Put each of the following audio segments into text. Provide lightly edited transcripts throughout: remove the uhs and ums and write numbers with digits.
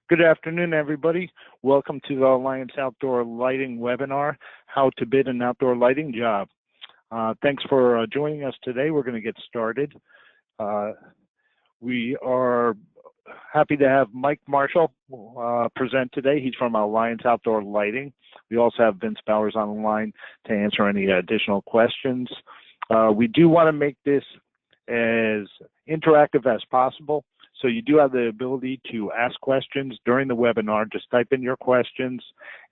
Good afternoon, everybody. Welcome to the Alliance Outdoor Lighting webinar, How to Bid an Outdoor Lighting Job. Thanks for joining us today. We're going to get started. We are happy to have Mike Marshall present today. He's from Alliance Outdoor Lighting. We also have Vince Bowers on the line to answer any additional questions. We do want to make this as interactive as possible. So you do have the ability to ask questions during the webinar. Just type in your questions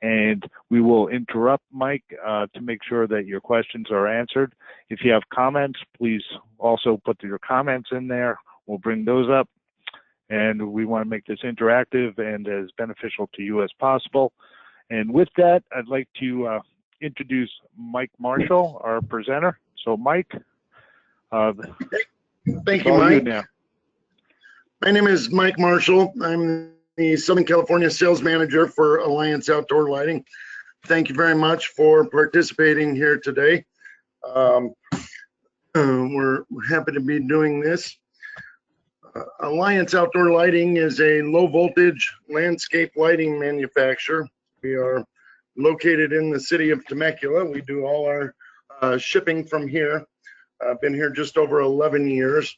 and we will interrupt Mike to make sure that your questions are answered. If you have comments, please also put your comments in there. We'll bring those up. And we want to make this interactive and as beneficial to you as possible. And with that, I'd like to introduce Mike Marshall, our presenter. So Mike, thank you, Mike. My name is Mike Marshall. I'm the Southern California Sales Manager for Alliance Outdoor Lighting. Thank you very much for participating here today. We're happy to be doing this. Alliance Outdoor Lighting is a low voltage landscape lighting manufacturer. We are located in the city of Temecula. We do all our shipping from here. I've been here just over 11 years.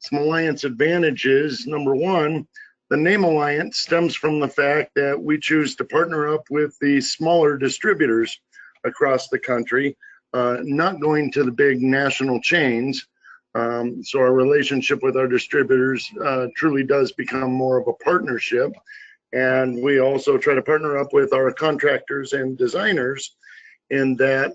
Some Alliance advantages. Number one, the name Alliance stems from the fact that we choose to partner up with the smaller distributors across the country, not going to the big national chains. So our relationship with our distributors truly does become more of a partnership. And we also try to partner up with our contractors and designers in that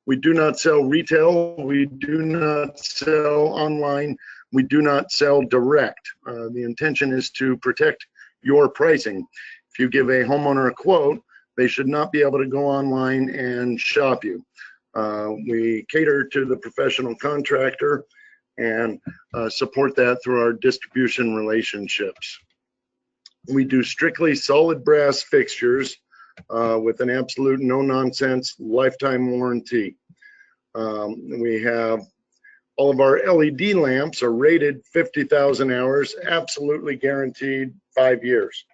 we do not sell retail, we do not sell online, we do not sell direct. The intention is to protect your pricing. If you give a homeowner a quote, they should not be able to go online and shop you. We cater to the professional contractor and support that through our distribution relationships. We do strictly solid brass fixtures with an absolute no-nonsense lifetime warranty. We have all of our LED lamps are rated 50,000 hours, absolutely guaranteed 5 years.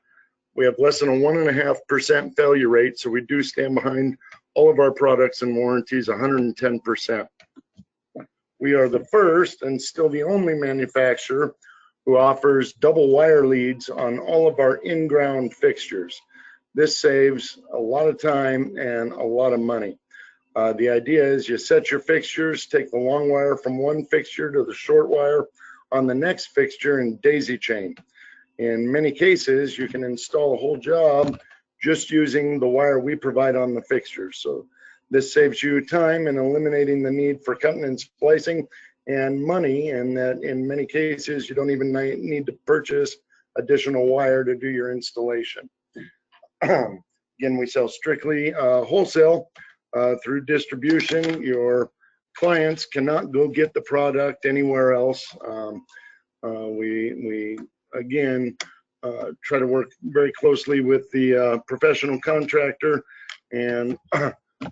We have less than a 1.5% failure rate, so we do stand behind all of our products and warranties 110%. We are the first and still the only manufacturer who offers double wire leads on all of our in-ground fixtures. This saves a lot of time and a lot of money. The idea is you set your fixtures, take the long wire from one fixture to the short wire on the next fixture and daisy chain. In many cases, you can install a whole job just using the wire we provide on the fixtures. So this saves you time and eliminating the need for cutting and splicing and money, and that in many cases, you don't even need to purchase additional wire to do your installation. Again, we sell strictly wholesale. Through distribution, your clients cannot go get the product anywhere else. We again try to work very closely with the professional contractor and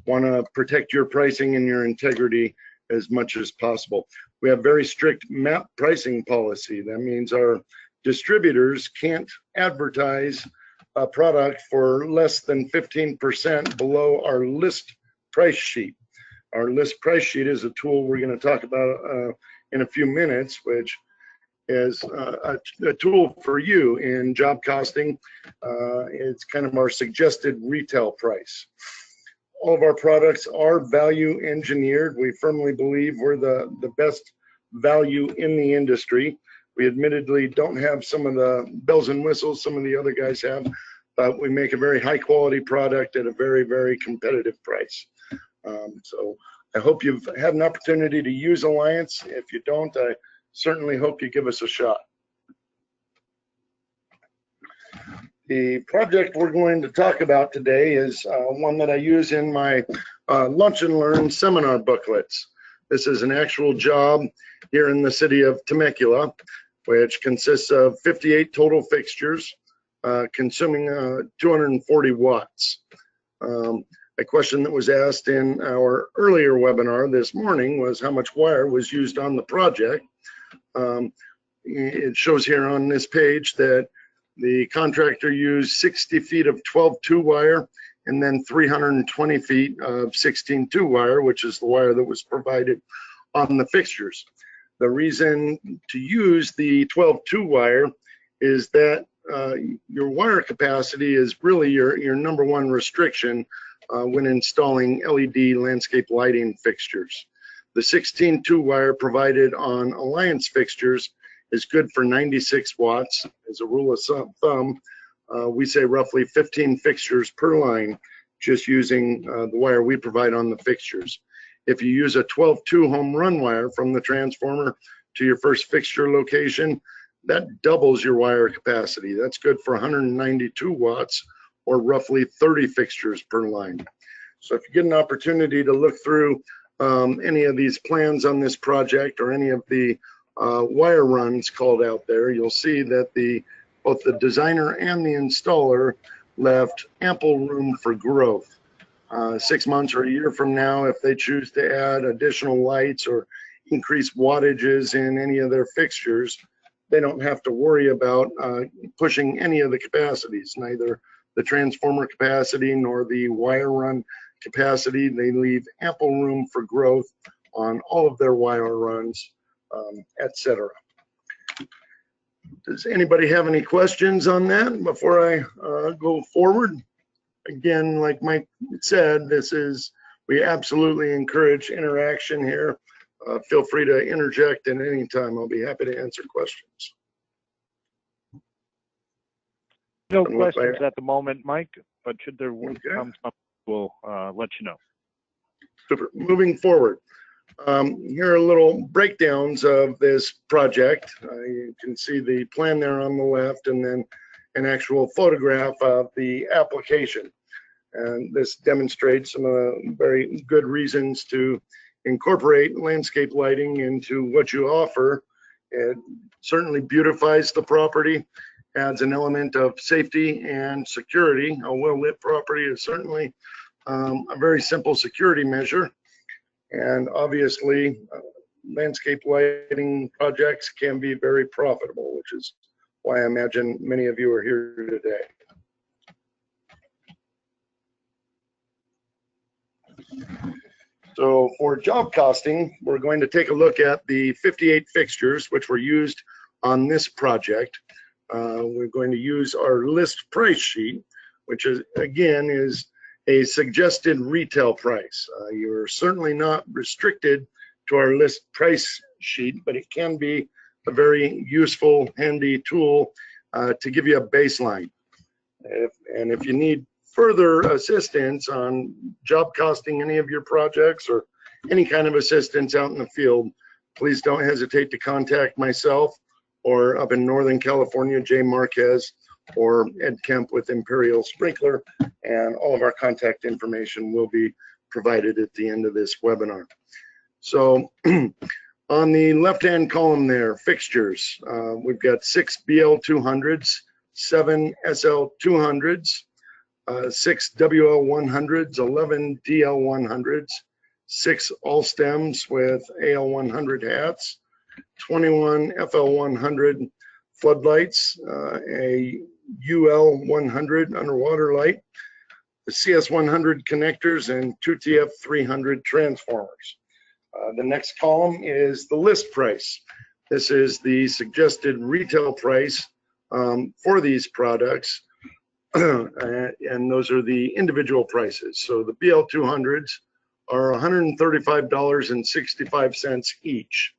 want to protect your pricing and your integrity as much as possible. We have very strict MAP pricing policy. That means our distributors can't advertise a product for less than 15% below our list price sheet. Our list price sheet is a tool we're going to talk about in a few minutes, which is a tool for you in job costing. It's kind of our suggested retail price. All of our products are value engineered. We firmly believe we're the best value in the industry. We admittedly don't have some of the bells and whistles some of the other guys have, but we make a very high quality product at a very, very competitive price. So I hope you've had an opportunity to use Alliance. If you don't, I certainly hope you give us a shot. The project we're going to talk about today is one that I use in my Lunch and Learn seminar booklets. This is an actual job here in the city of Temecula, which consists of 58 total fixtures, consuming 240 watts. A question that was asked in our earlier webinar this morning was how much wire was used on the project. It shows here on this page that The contractor used 60 feet of 12-2 wire and then 320 feet of 16-2 wire, which is the wire that was provided on the fixtures. The reason to use the 12-2 wire is that your wire capacity is really your number one restriction when installing LED landscape lighting fixtures. The 16-2 wire provided on Alliance fixtures is good for 96 watts. As a rule of thumb, we say roughly 15 fixtures per line, just using the wire we provide on the fixtures. If you use a 12-2 home run wire from the transformer to your first fixture location, that doubles your wire capacity. That's good for 192 watts or roughly 30 fixtures per line. So if you get an opportunity to look through any of these plans on this project or any of the wire runs called out there, you'll see that both the designer and the installer left ample room for growth. 6 months or a year from now, if they choose to add additional lights or increase wattages in any of their fixtures, they don't have to worry about pushing any of the capacities, neither the transformer capacity nor the wire run capacity. They leave ample room for growth on all of their wire runs, etc. Does anybody have any questions on that before I go forward? Again, like Mike said, we absolutely encourage interaction here. Feel free to interject at any time. I'll be happy to answer questions. No questions at the moment, Mike, but should there come some, we'll let you know. Super. Moving forward, here are little breakdowns of this project. You can see the plan there on the left and then an actual photograph of the application. And this demonstrates some of the very good reasons to incorporate landscape lighting into what you offer. It certainly beautifies the property, adds an element of safety and security. A well-lit property is certainly a very simple security measure. And obviously, landscape lighting projects can be very profitable, which is why I imagine many of you are here today. So for job costing, we're going to take a look at the 58 fixtures which were used on this project. We're going to use our list price sheet, which is a suggested retail price. You're certainly not restricted to our list price sheet, but it can be a very useful, handy tool to give you a baseline. If you need further assistance on job costing any of your projects or any kind of assistance out in the field, please don't hesitate to contact myself or up in Northern California, Jay Marquez or Ed Kemp with Imperial Sprinkler, and all of our contact information will be provided at the end of this webinar. So on the left-hand column there, fixtures, we've got 6 BL200s, 7 SL200s, 6 WL100s, 11 DL100s, 6 all stems with AL100 hats, 21 FL100 floodlights, a UL100 underwater light, the CS100 connectors, and 2 TF300 transformers. The next column is the list price. This is the suggested retail price for these products. And those are the individual prices. So the BL200s are $135.65 each.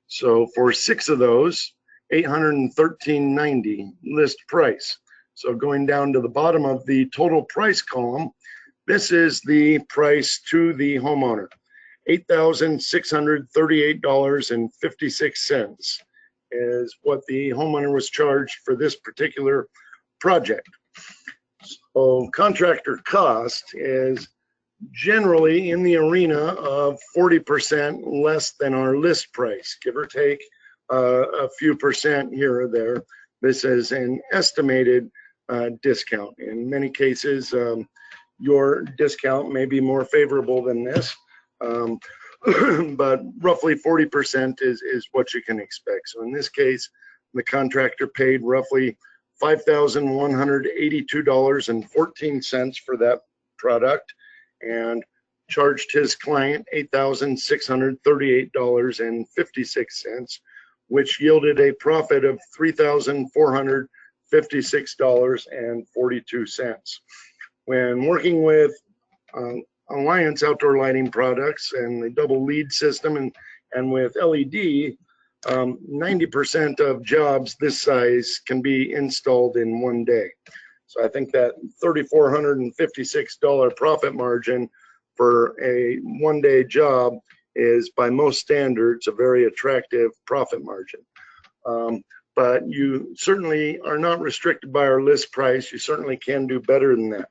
So for 6 of those, $813.90 list price. So going down to the bottom of the total price column, this is the price to the homeowner, $8,638.56 is what the homeowner was charged for this particular project. So contractor cost is generally in the arena of 40% less than our list price, give or take a few percent here or there. This is an estimated discount. In many cases, your discount may be more favorable than this, but roughly 40% is what you can expect. So in this case, The contractor paid roughly $5,182.14 for that product and charged his client $8,638.56, which yielded a profit of $3,456.42. When working with Alliance Outdoor Lighting products and the double lead system and with LED, 90% of jobs this size can be installed in one day. So I think that $3,456 profit margin for a one-day job is, by most standards, a very attractive profit margin. But you certainly are not restricted by our list price. You certainly can do better than that.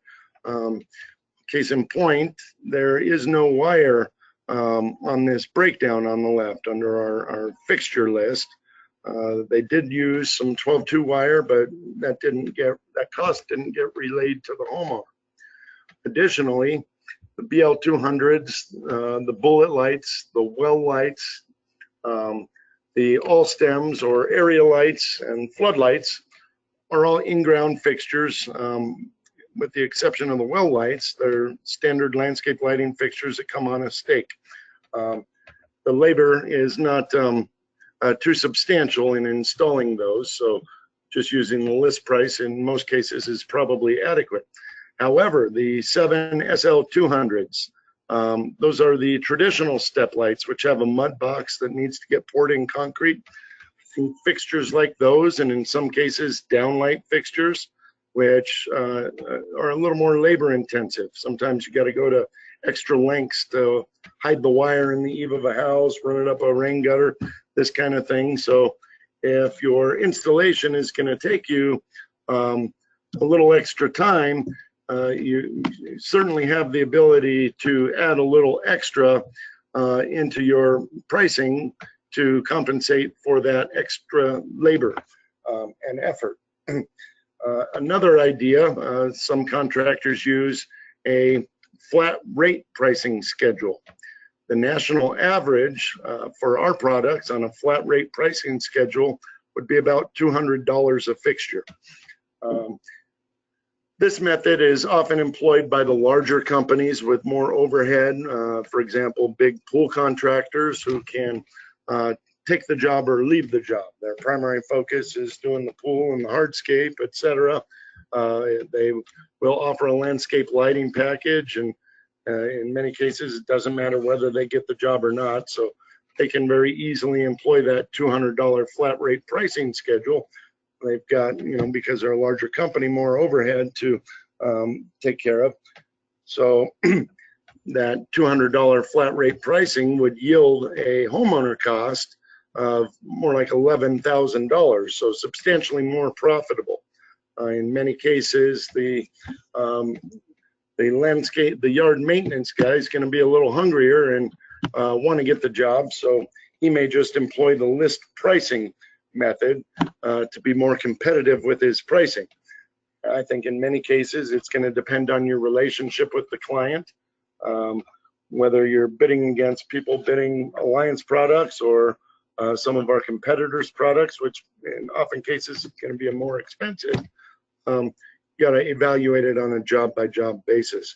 Case in point, there is no wire on this breakdown on the left under our fixture list. They did use some 12-2 wire, but that cost didn't get relayed to the homeowner. Additionally, the BL200s, the bullet lights, the well lights, the all stems or area lights and floodlights are all in-ground fixtures. With the exception of the well lights, they're standard landscape lighting fixtures that come on a stake. The labor is not too substantial in installing those, so just using the list price in most cases is probably adequate. However, the 7 SL200s, those are the traditional step lights, which have a mud box that needs to get poured in concrete. Fixtures like those, and in some cases downlight fixtures, which are a little more labor intensive. Sometimes you got to go to extra lengths to hide the wire in the eave of a house, run it up a rain gutter, this kind of thing. So if your installation is going to take you a little extra time, you certainly have the ability to add a little extra into your pricing to compensate for that extra labor and effort. Another idea, some contractors use a flat rate pricing schedule. The national average for our products on a flat rate pricing schedule would be about $200 a fixture. This method is often employed by the larger companies with more overhead. For example, big pool contractors who can take the job or leave the job. Their primary focus is doing the pool and the hardscape, etc. They will offer a landscape lighting package, and in many cases, it doesn't matter whether they get the job or not. So they can very easily employ that $200 flat rate pricing schedule. They've got, because they're a larger company, more overhead to take care of. So that $200 flat rate pricing would yield a homeowner cost of more like $11,000, so substantially more profitable. In many cases, the yard maintenance guy is going to be a little hungrier and want to get the job, so he may just employ the list pricing method to be more competitive with his pricing. I think in many cases it's going to depend on your relationship with the client, whether you're bidding against people bidding Alliance products or some of our competitors' products, which in often cases is going to be a more expensive. You got to evaluate it on a job-by-job basis.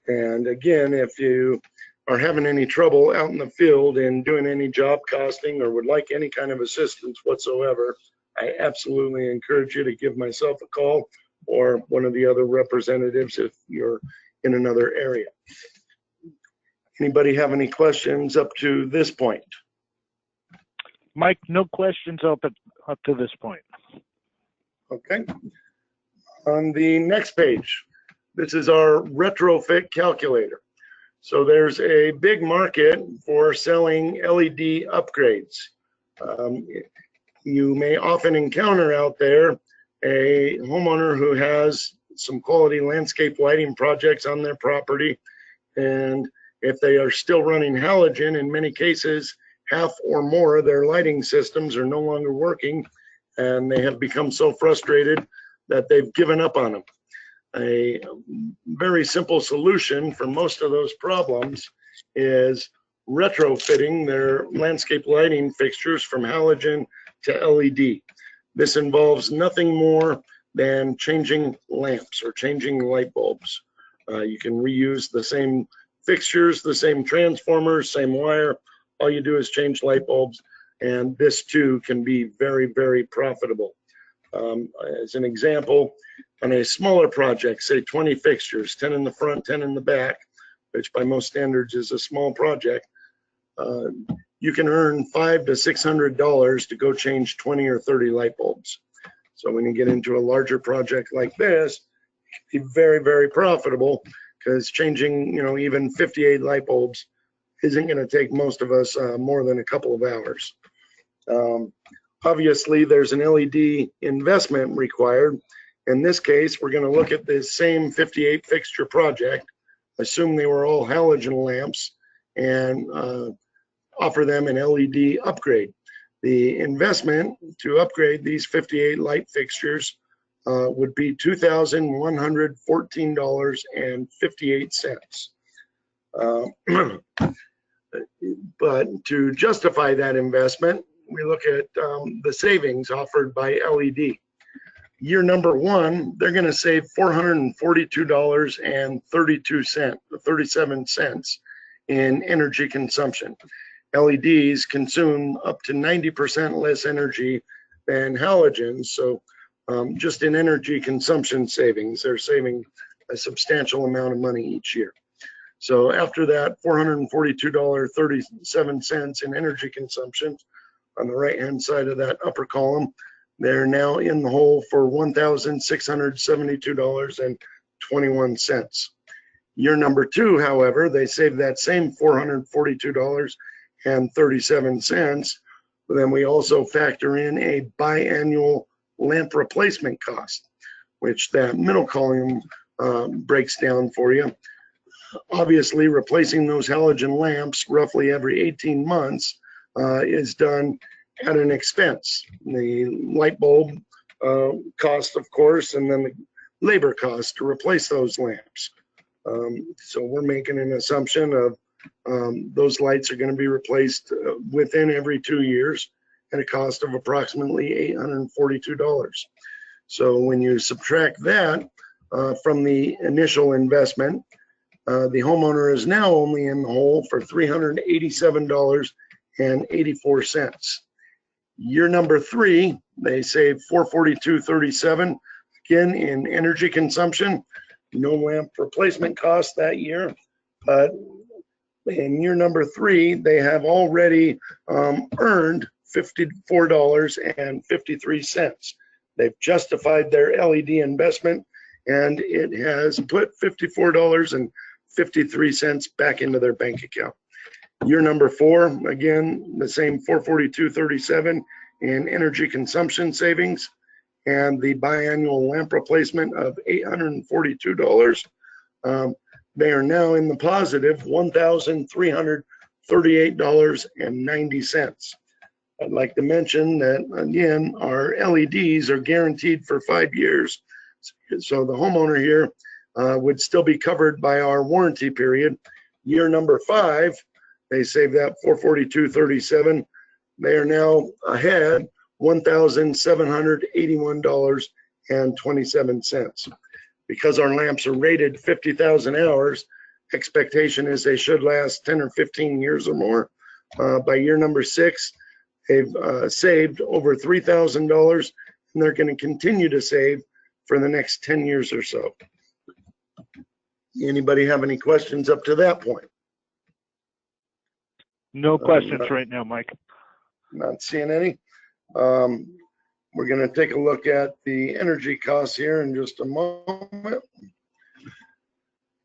And again, if you are having any trouble out in the field and doing any job costing or would like any kind of assistance whatsoever, I absolutely encourage you to give myself a call or one of the other representatives if you're in another area. Anybody have any questions up to this point? Mike, no questions up to this point. Okay. On the next page, this is our retrofit calculator. So there's a big market for selling LED upgrades. You may often encounter out there a homeowner who has some quality landscape lighting projects on their property, and if they are still running halogen, in many cases, half or more of their lighting systems are no longer working, and they have become so frustrated that they've given up on them. A very simple solution for most of those problems is retrofitting their landscape lighting fixtures from halogen to LED. This involves nothing more than changing lamps or changing light bulbs. You can reuse the same fixtures, the same transformers, same wire. All you do is change light bulbs, and this too can be very, very profitable. As an example, on a smaller project, say 20 fixtures, 10 in the front, 10 in the back, which by most standards is a small project, you can earn $500 to $600 to go change 20 or 30 light bulbs. So when you get into a larger project like this, it can be very, very profitable, because changing, even 58 light bulbs isn't going to take most of us more than a couple of hours. Obviously, there's an LED investment required. In this case, we're going to look at this same 58 fixture project, assume they were all halogen lamps, and offer them an LED upgrade. The investment to upgrade these 58 light fixtures would be $2,114.58. But to justify that investment, we look at the savings offered by LED. Year number one, they're going to save $442.37 in energy consumption. LEDs consume up to 90% less energy than halogens, so just in energy consumption savings, they're saving a substantial amount of money each year. So after that $442.37 in energy consumption, on the right-hand side of that upper column, they're now in the hole for $1,672.21. Year number two, however, they save that same $442.37, but then we also factor in a biannual lamp replacement cost, which that middle column breaks down for you. Obviously, replacing those halogen lamps roughly every 18 months is done at an expense. The light bulb cost, of course, and then the labor cost to replace those lamps. So we're making an assumption of those lights are going to be replaced within every 2 years at a cost of approximately $842. So when you subtract that from the initial investment, the homeowner is now only in the hole for $387.84. Year number three, they save $442.37, again in energy consumption, no lamp replacement cost that year. But in year number three, they have already earned $54.53. They've justified their LED investment, and it has put $54.53 back into their bank account. Year number four, again, the same $442.37 in energy consumption savings, and the biannual lamp replacement of $842. They are now in the positive $1,338.90. I'd like to mention that, again, our LEDs are guaranteed for 5 years. So the homeowner here would still be covered by our warranty period. Year number 5, they save that $442.37. They are now ahead $1,781.27. Because our lamps are rated 50,000 hours, expectation is they should last 10 or 15 years or more. By year number 6, they've saved over $3,000, and they're going to continue to save for the next 10 years or so. Anybody have any questions up to that point? No questions right now, Mike. Not seeing any. We're going to take a look at the energy costs here in just a moment.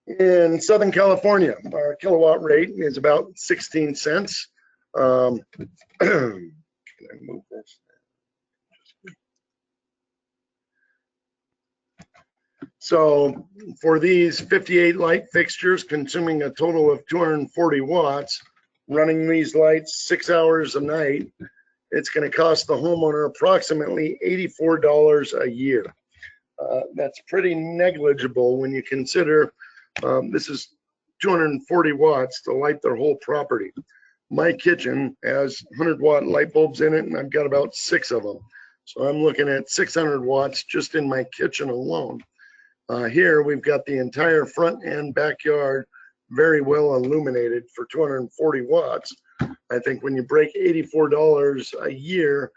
In Southern California, our kilowatt rate is about 16 cents. Can I move this? So for these 58 light fixtures consuming a total of 240 watts, running these lights 6 hours a night, it's going to cost the homeowner approximately $84 a year. That's pretty negligible when you consider this is 240 watts to light their whole property. My kitchen has 100-watt light bulbs in it, and I've got about 6 of them. So I'm looking at 600 watts just in my kitchen alone. Here we've got the entire front and backyard very well illuminated for 240 watts. I think when you break $84 a year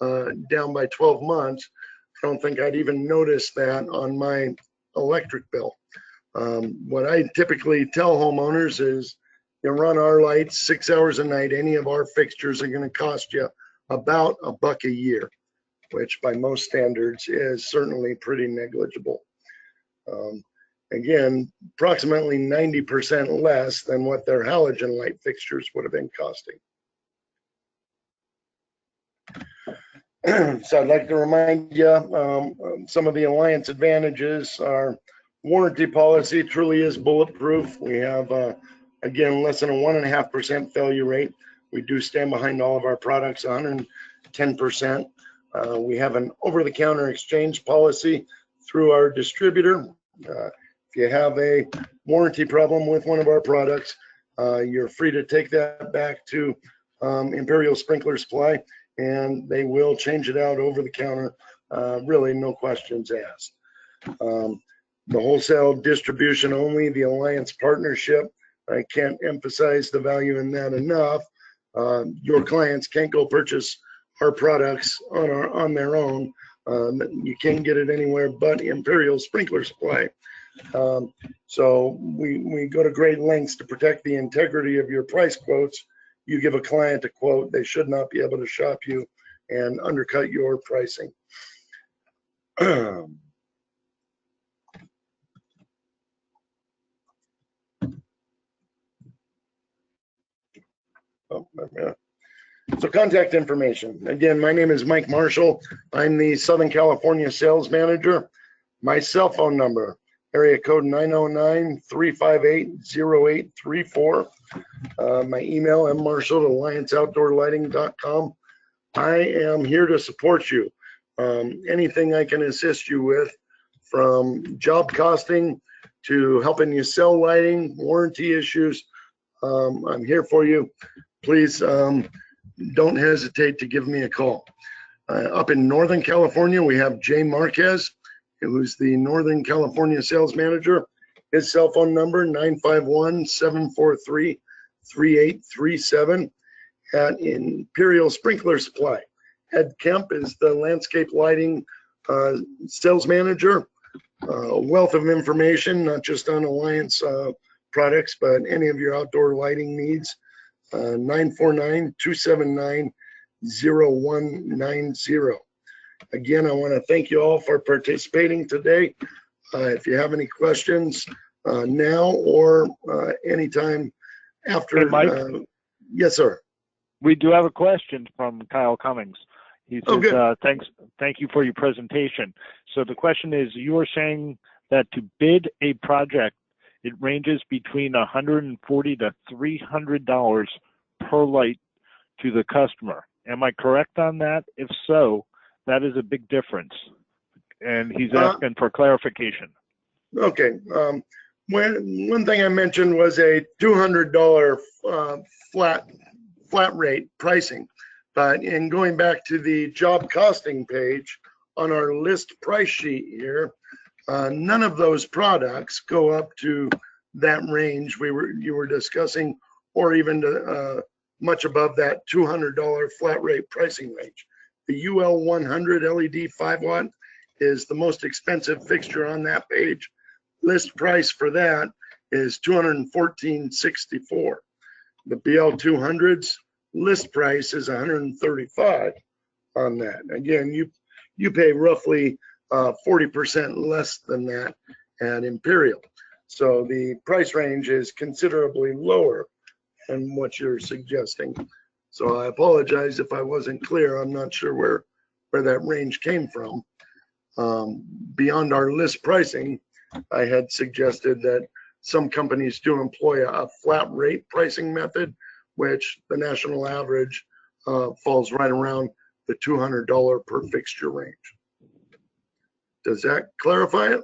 down by 12 months, I don't think I'd even notice that on my electric bill. What I typically tell homeowners is, you run our lights 6 hours a night, any of our fixtures are going to cost you about $1 a year, which by most standards is certainly pretty negligible. Again, approximately 90% less than what their halogen light fixtures would have been costing. So I'd like to remind you, some of the Alliance advantages. Our warranty policy truly is bulletproof. We have, again, less than a 1.5% failure rate. We do stand behind all of our products 110%. We have an over-the-counter exchange policy through our distributor. If you have a warranty problem with one of our products, you're free to take that back to Imperial Sprinkler Supply, and they will change it out over the counter. Really, no questions asked. The wholesale distribution only, the Alliance partnership, I can't emphasize the value in that enough. Your clients can't go purchase our products on their own. You can't get it anywhere but Imperial Sprinkler Supply. So we go to great lengths to protect the integrity of your price quotes. You give a client a quote, they should not be able to shop you and undercut your pricing. So contact information. Again, my name is Mike Marshall. I'm the Southern California sales manager. My cell phone number, area code 909-358-0834. My email, mmarshall@allianceoutdoorlighting.com. I am here to support you. Anything I can assist you with, from job costing to helping you sell lighting, warranty issues, I'm here for you. Please don't hesitate to give me a call. Up in Northern California, we have Jay Marquez, who's the Northern California sales manager. His cell phone number, 951-743-3837 at Imperial Sprinkler Supply. Ed Kemp is the landscape lighting sales manager. A wealth of information, not just on Alliance products, but any of your outdoor lighting needs. 949-279-0190. Again, I want to thank you all for participating today. If you have any questions now or anytime after. Hey, Mike? Yes, sir. We do have a question from Kyle Cummings. He says, good. Thank you for your presentation. So the question is, you are saying that to bid a project, it ranges between $140 to $300 per light to the customer. Am I correct on that? If so, that is a big difference. And he's asking for clarification. Okay. One thing I mentioned was a $200 flat rate pricing. But in going back to the job costing page on our list price sheet here, none of those products go up to that range you were discussing, or even to, much above that $200 flat rate pricing range. The UL 100 LED 5-watt is the most expensive fixture on that page. List price for that is $214.64. The BL 200s list price is $135 on that. Again, you pay roughly 40% less than that at Imperial. So the price range is considerably lower than what you're suggesting. So I apologize if I wasn't clear. I'm not sure where that range came from. Beyond our list pricing, I had suggested that some companies do employ a flat rate pricing method, which the national average falls right around the $200 per fixture range. Does that clarify it?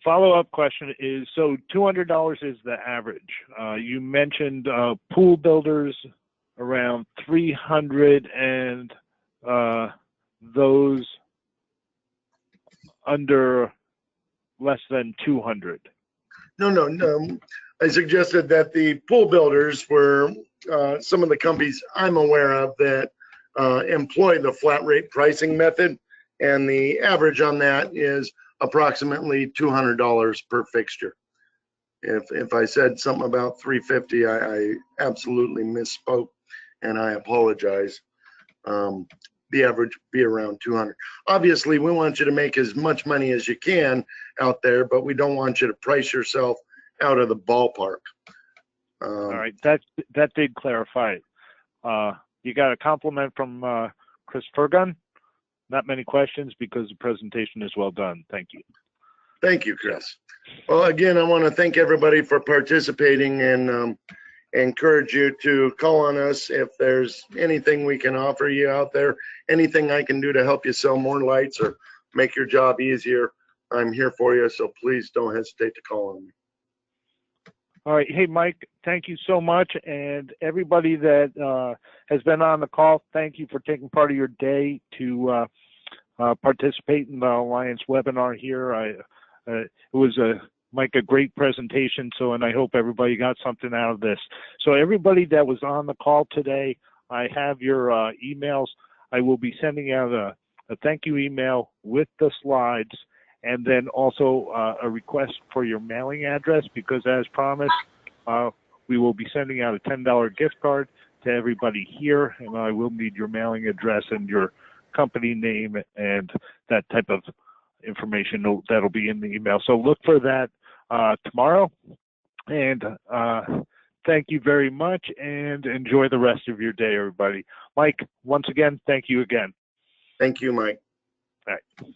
follow-up question is, so $200 is the average. You mentioned pool builders around 300 and those under less than 200. No. I suggested that the pool builders were some of the companies I'm aware of that employ the flat rate pricing method, and the average on that is approximately $200 per fixture. If I said something about 350, I absolutely misspoke, and I apologize. The average would be around 200. Obviously, we want you to make as much money as you can out there, but we don't want you to price yourself out of the ballpark. All right, that did clarify it. You got a compliment from Chris Fergun. Not many questions because the presentation is well done. Thank you. Thank you, Chris. Well, again, I want to thank everybody for participating and encourage you to call on us if there's anything we can offer you out there, anything I can do to help you sell more lights or make your job easier. I'm here for you, so please don't hesitate to call on me. All right. Hey, Mike, thank you so much. And everybody that has been on the call, thank you for taking part of your day to participate in the Alliance webinar here. It was Mike, a great presentation. And I hope everybody got something out of this. So everybody that was on the call today, I have your emails. I will be sending out a thank you email with the slides, and then also a request for your mailing address, because as promised, we will be sending out a $10 gift card to everybody here, and I will need your mailing address and your company name and that type of information that'll be in the email. So look for that tomorrow, and thank you very much, and enjoy the rest of your day, everybody. Mike, once again, thank you again. Thank you, Mike. All right.